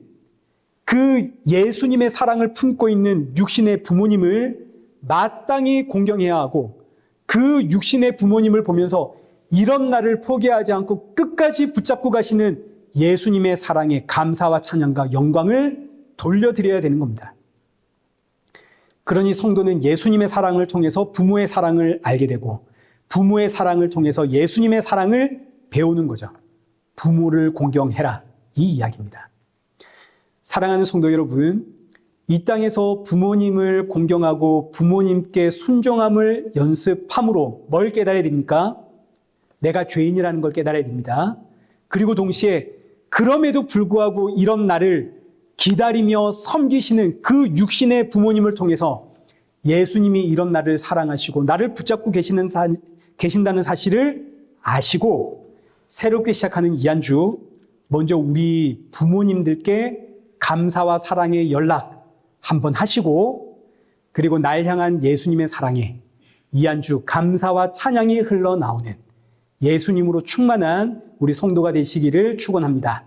그 예수님의 사랑을 품고 있는 육신의 부모님을 마땅히 공경해야 하고 그 육신의 부모님을 보면서 이런 나를 포기하지 않고 끝까지 붙잡고 가시는 예수님의 사랑에 감사와 찬양과 영광을 돌려드려야 되는 겁니다. 그러니 성도는 예수님의 사랑을 통해서 부모의 사랑을 알게 되고 부모의 사랑을 통해서 예수님의 사랑을 배우는 거죠. 부모를 공경해라, 이 이야기입니다. 사랑하는 성도 여러분, 이 땅에서 부모님을 공경하고 부모님께 순종함을 연습함으로 뭘 깨달아야 됩니까? 내가 죄인이라는 걸 깨달아야 됩니다. 그리고 동시에 그럼에도 불구하고 이런 나를 기다리며 섬기시는 그 육신의 부모님을 통해서 예수님이 이런 나를 사랑하시고 나를 붙잡고 계신다는 사실을 아시고 새롭게 시작하는 이 한 주 먼저 우리 부모님들께 감사와 사랑의 연락 한번 하시고 그리고 날 향한 예수님의 사랑에 이 한 주 감사와 찬양이 흘러나오는 예수님으로 충만한 우리 성도가 되시기를 축원합니다.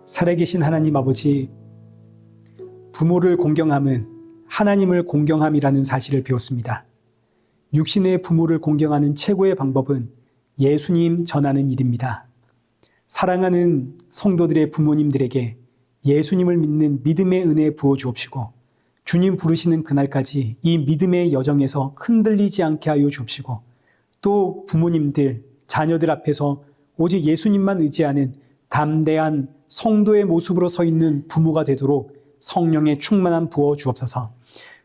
살아계신 하나님 아버지, 부모를 공경함은 하나님을 공경함이라는 사실을 배웠습니다. 육신의 부모를 공경하는 최고의 방법은 예수님 전하는 일입니다. 사랑하는 성도들의 부모님들에게 예수님을 믿는 믿음의 은혜 부어 주옵시고 주님 부르시는 그날까지 이 믿음의 여정에서 흔들리지 않게 하여 주옵시고 또 부모님들, 자녀들 앞에서 오직 예수님만 의지하는 담대한 성도의 모습으로 서 있는 부모가 되도록 성령의 충만함 부어 주옵소서.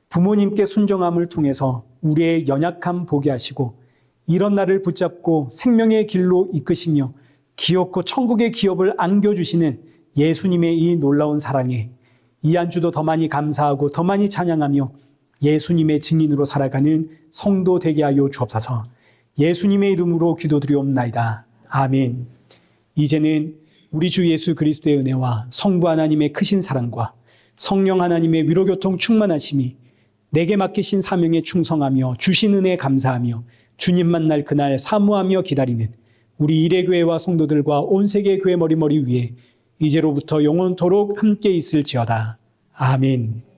부모님께 순종함을 통해서 우리의 연약함 보게 하시고 이런 나를 붙잡고 생명의 길로 이끄시며 기업고 천국의 기업을 안겨주시는 예수님의 이 놀라운 사랑에 이 한 주도 더 많이 감사하고 더 많이 찬양하며 예수님의 증인으로 살아가는 성도 되게 하여 주옵소서. 예수님의 이름으로 기도드리옵나이다. 아멘. 이제는 우리 주 예수 그리스도의 은혜와 성부 하나님의 크신 사랑과 성령 하나님의 위로교통 충만하심이 내게 맡기신 사명에 충성하며 주신 은혜에 감사하며 주님 만날 그날 사모하며 기다리는 우리 일회교회와 성도들과 온 세계 교회 머리머리 위에 이제로부터 영원토록 함께 있을지어다. 아멘.